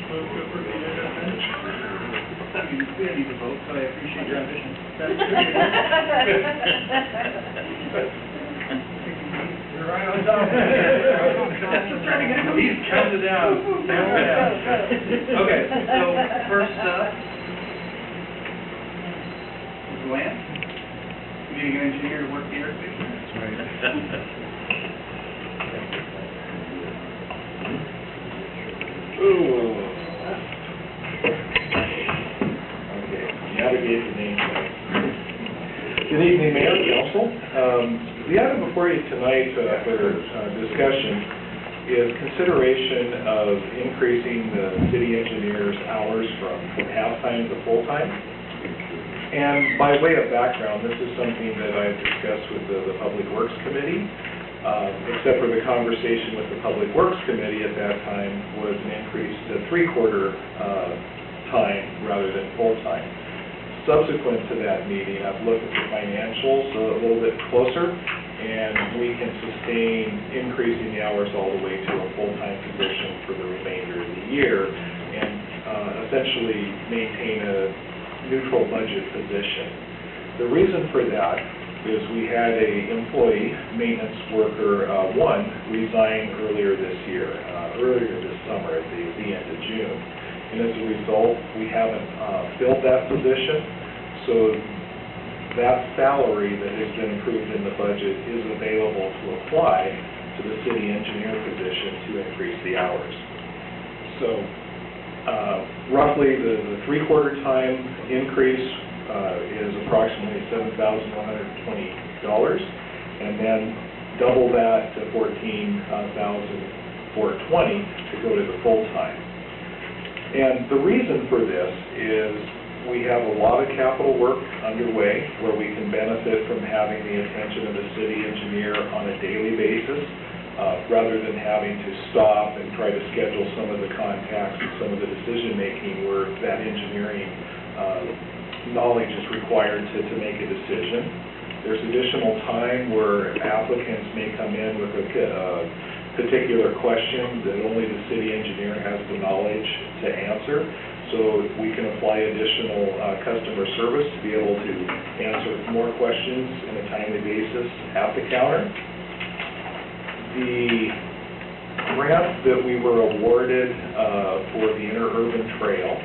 Move to approve the agenda as amended. We didn't need to vote, so I appreciate your ambition. You're right on top. He's counting it down. Okay, so first up, Luann, getting an engineer to work the air station. That's right. Okay, navigate the name tag. Good evening, Mayor, Council. The item before you tonight for discussion is consideration of increasing the city engineer's hours from half-time to full-time. And by way of background, this is something that I've discussed with the Public Works Committee, except for the conversation with the Public Works Committee at that time was an increase to three-quarter time rather than full-time. Subsequent to that meeting, I've looked at the financials a little bit closer, and we can sustain increasing the hours all the way to a full-time position for the remainder of the year, and essentially maintain a neutral budget position. The reason for that is we had a employee, maintenance worker one, resign earlier this summer at the end of June. And as a result, we haven't filled that position, so that salary that has been approved in the budget is available to apply to the city engineer position to increase the hours. So roughly the three-quarter time increase is approximately $7,120, and then double that to $14,420 to go to the full-time. And the reason for this is we have a lot of capital work underway where we can benefit from having the attention of the city engineer on a daily basis, rather than having to stop and try to schedule some of the contacts and some of the decision-making where that engineering knowledge is required to make a decision. There's additional time where applicants may come in with a particular question that only the city engineer has the knowledge to answer. So we can apply additional customer service to be able to answer more questions on a timely basis at the counter. The grant that we were awarded for the interurban trail,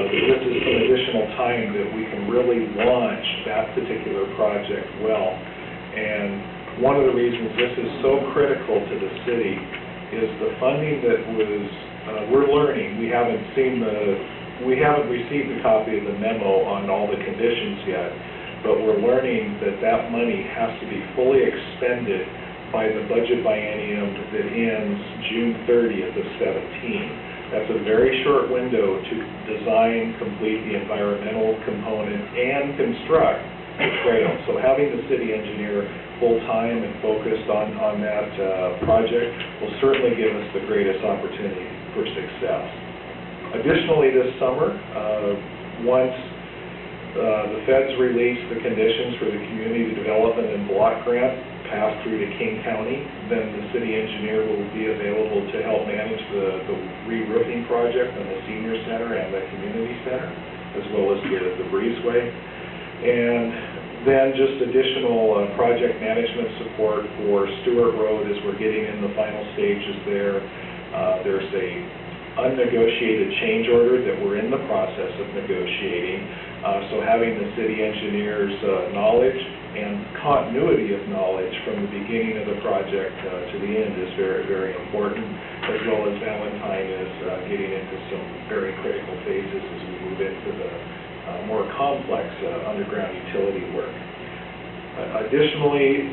this is some additional time that we can really launch that particular project well. And one of the reasons this is so critical to the city is the funding that was, we're learning, we haven't received a copy of the memo on all the conditions yet, but we're learning that that money has to be fully expended by the budget biennium that ends June 30th of 17. That's a very short window to design, complete the environmental component, and construct the trail. So having the city engineer full-time and focused on that project will certainly give us the greatest opportunity for success. Additionally, this summer, once the feds release the conditions for the community development and block grant pass through to King County, then the city engineer will be available to help manage the re-roofing project on the senior center and the community center, as well as the breezeway. And then just additional project management support for Stewart Road as we're getting in the final stages there. There's a unnegotiated change order that we're in the process of negotiating. So having the city engineer's knowledge and continuity of knowledge from the beginning of the project to the end is very, very important, as well as Valentine is getting into some very critical phases as we move into the more complex underground utility work. Additionally,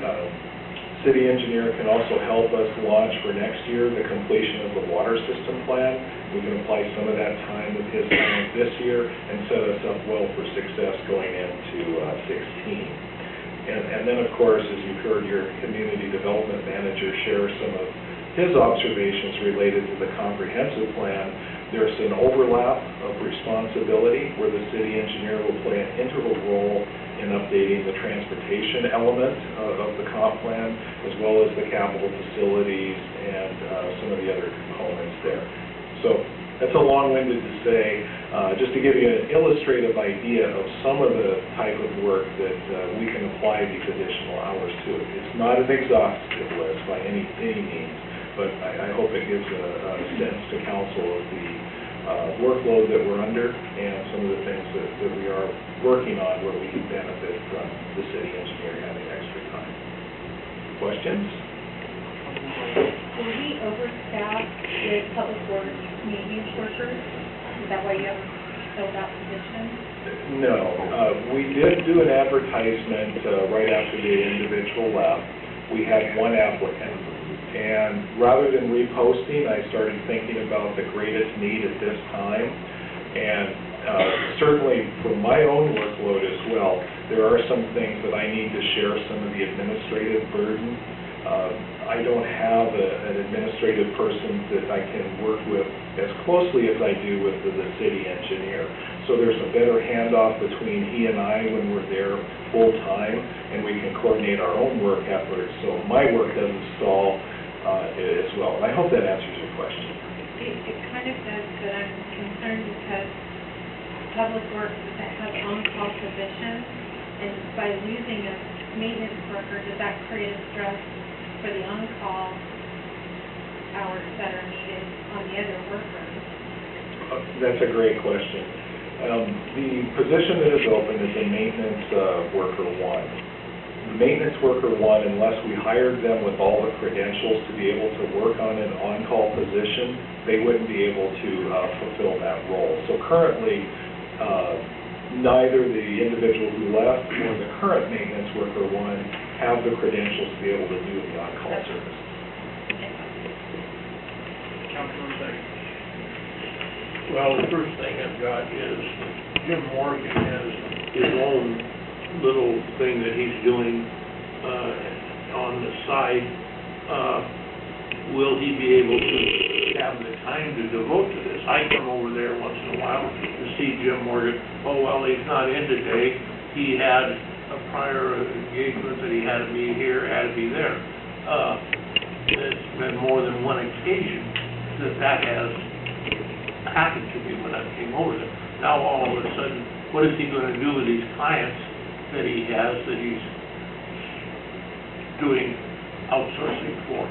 city engineer can also help us launch for next year the completion of the water system plan. We can apply some of that time with his plan this year and set us up well for success going into 16. And then, of course, as you've heard your community development manager share some of his observations related to the comprehensive plan, there's an overlap of responsibility where the city engineer will play an integral role in updating the transportation element of the comp plan, as well as the capital facilities and some of the other components there. So That's a long-winded to say, just to give you an illustrative idea of some of the type of work that we can apply these additional hours to. It's not an exhaustive list by any means, but I hope it gives a sense to council of the workload that we're under and some of the things that we are working on where we can benefit from the city engineer having extra time. Questions? Were we overstaffed with public works maintenance workers? Is that why you haven't filled that position? No. We did do an advertisement right after the individual left. We had one applicant. And rather than reposting, I started thinking about the greatest need at this time. And certainly for my own workload as well, there are some things that I need to share some of the administrative burden. I don't have an administrative person that I can work with as closely as I do with the city engineer. So there's a better handoff between he and I when we're there full-time, and we can coordinate our own work efforts, so my work doesn't stall as well. And I hope that answers your question. It kind of does, but I'm concerned because public works that has on-call positions, and by losing a maintenance worker, does that create a stress for the on-call hours that are needed on the other workers? That's a great question. The position that is open is a maintenance worker one. The maintenance worker one, unless we hired them with all the credentials to be able to work on an on-call position, they wouldn't be able to fulfill that role. So currently, neither the individual who left nor the current maintenance worker one have the credentials to be able to do the on-call service. Councilman Second. Well, the first thing I've got is Jim Morgan has his own little thing that he's doing on the side. Will he be able to have the time to devote to this? I come over there once in a while to see Jim Morgan. Oh, well, he's not in today. He had a prior engagement that he had to be here, had to be there. It's been more than one occasion that has happened to me when I came over there. Now, all of a sudden, what is he going to do with these clients that he has that he's doing outsourcing for?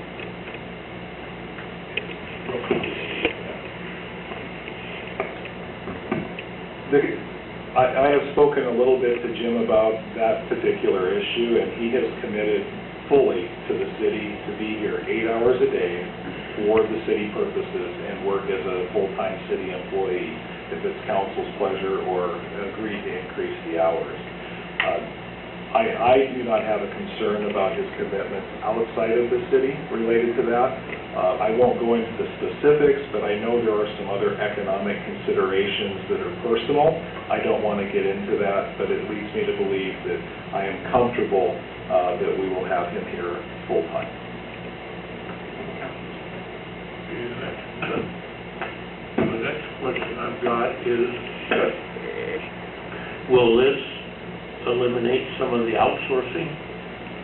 I have spoken a little bit to Jim about that particular issue, and he has committed fully to the city to be here 8 hours a day for the city purposes and work as a full-time city employee if it's council's pleasure or agree to increase the hours. I do not have a concern about his commitments outside of the city related to that. I won't go into the specifics, but I know there are some other economic considerations that are personal. I don't want to get into that, but it leads me to believe that I am comfortable that we will have him here full-time. The next question I've got is, will this eliminate some of the outsourcing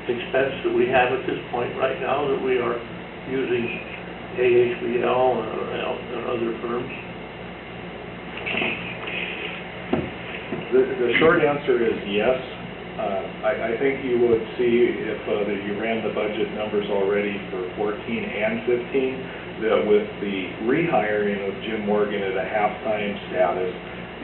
expense that we have at this point right now that we are using AHBL and other firms? The short answer is yes. I think you would see if you ran the budget numbers already for 14 and 15, that with the rehiring of Jim Morgan at a half-time status,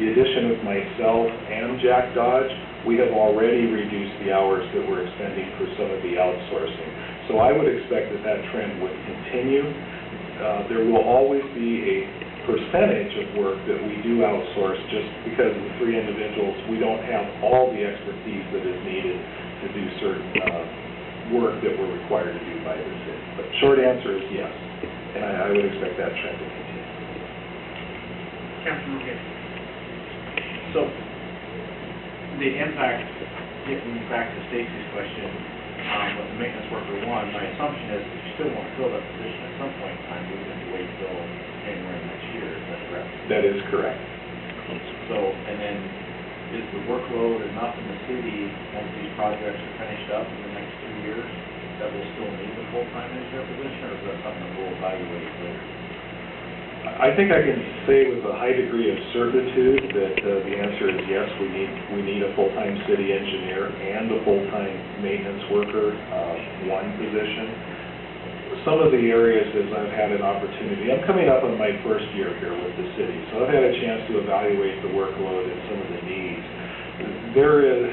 the addition of myself and Jack Dodge, we have already reduced the hours that we're expending for some of the outsourcing. So I would expect that trend would continue. There will always be a percentage of work that we do outsource just because of the three individuals. We don't have all the expertise that is needed to do certain work that we're required to do by the city. But short answer is yes, and I would expect that trend to continue. Councilman McGinn. So, the impact, getting back to Stacy's question, with the maintenance worker one, my assumption is if you still want to fill that position at some point in time, we would have to wait until January next year, is that correct? That is correct. So, and then is the workload enough in the city, once these projects are finished up in the next 2 years, that we'll still need the full-time engineer position, or is that something that we'll evaluate later? I think I can say with a high degree of certitude that the answer is yes, we need a full-time city engineer and a full-time maintenance worker, one position. Some of the areas as I've had an opportunity, I'm coming up on my first year here with the city, so I've had a chance to evaluate the workload and some of the needs. There is,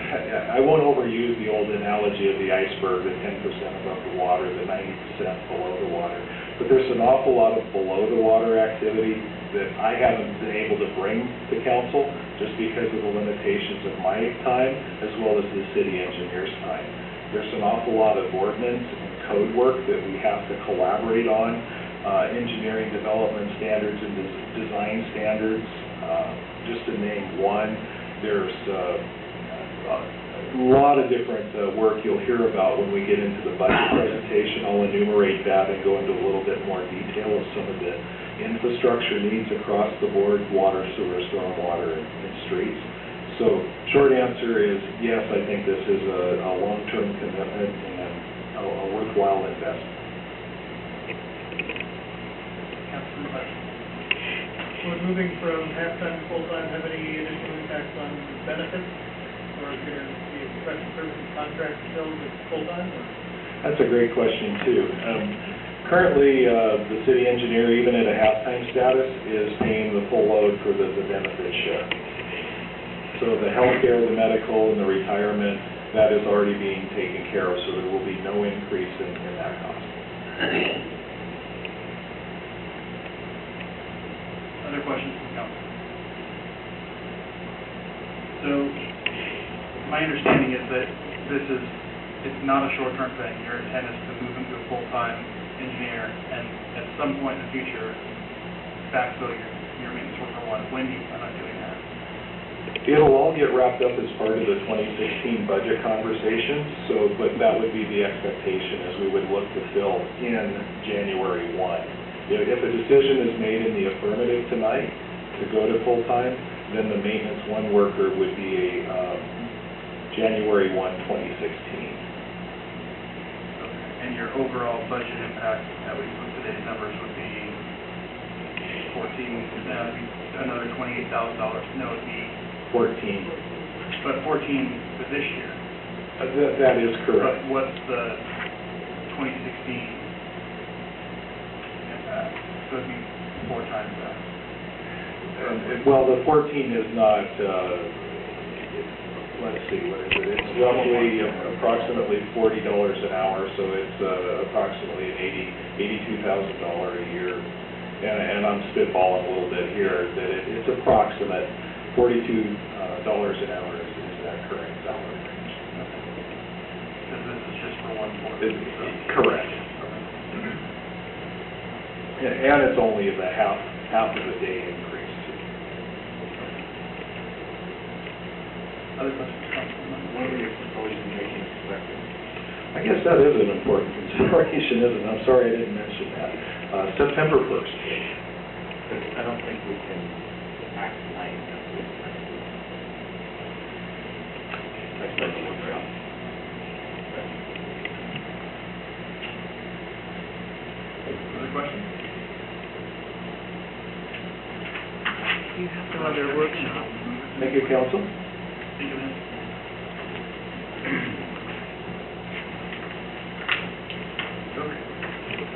I won't overuse the old analogy of the iceberg, the 10% above the water, the 90% below the water. But there's an awful lot of below the water activity that I haven't been able to bring to council just because of the limitations of my time as well as the city engineer's time. There's an awful lot of ordinance and code work that we have to collaborate on, engineering development standards and design standards, just to name one. There's a lot of different work you'll hear about when we get into the budget presentation. I'll enumerate that and go into a little bit more detail of some of the infrastructure needs across the board, water, sewer, stormwater, and streets. So short answer is yes, I think this is a long-term commitment and a worthwhile investment. Councilman Hutch. Would moving from half-time to full-time have any additional impacts on benefits? Or is there the professional services contract still with full-time? That's a great question, too. Currently, the city engineer, even at a half-time status, is paying the full load for the benefit share. So the healthcare, the medical, and the retirement, that is already being taken care of, so there will be no increase in that cost. Other questions from council? So, my understanding is that it's not a short-term thing. Your intent is to move into a full-time engineer, and at some point in the future, backfill your maintenance worker one. When do you plan on doing that? It'll all get wrapped up as part of the 2016 budget conversation, but that would be the expectation as we would look to fill in January 1. If a decision is made in the affirmative tonight to go to full-time, then the maintenance one worker would be a January 1, 2016. And your overall budget impact that we put today's numbers would be another $28,000. No, it'd be 14. But 14 for this year. That is correct. But what's the 2016 impact? So it'd be 4 times that. Well, the 14 is not, let's see, what is it? It's roughly approximately $40 an hour, so it's approximately $82,000 a year. And I'm spitballing a little bit here, that it's approximate $42 an hour is that current salary range. Because this is just for one quarter. Correct. And it's only the half of a day increase. Other questions? When are you proposing making expected? I guess that is an important consideration, isn't it? I'm sorry I didn't mention that. September 1st. I don't think we can act tonight. I start to work out. Other questions? You have no other workshop. Thank you, council. Think of it.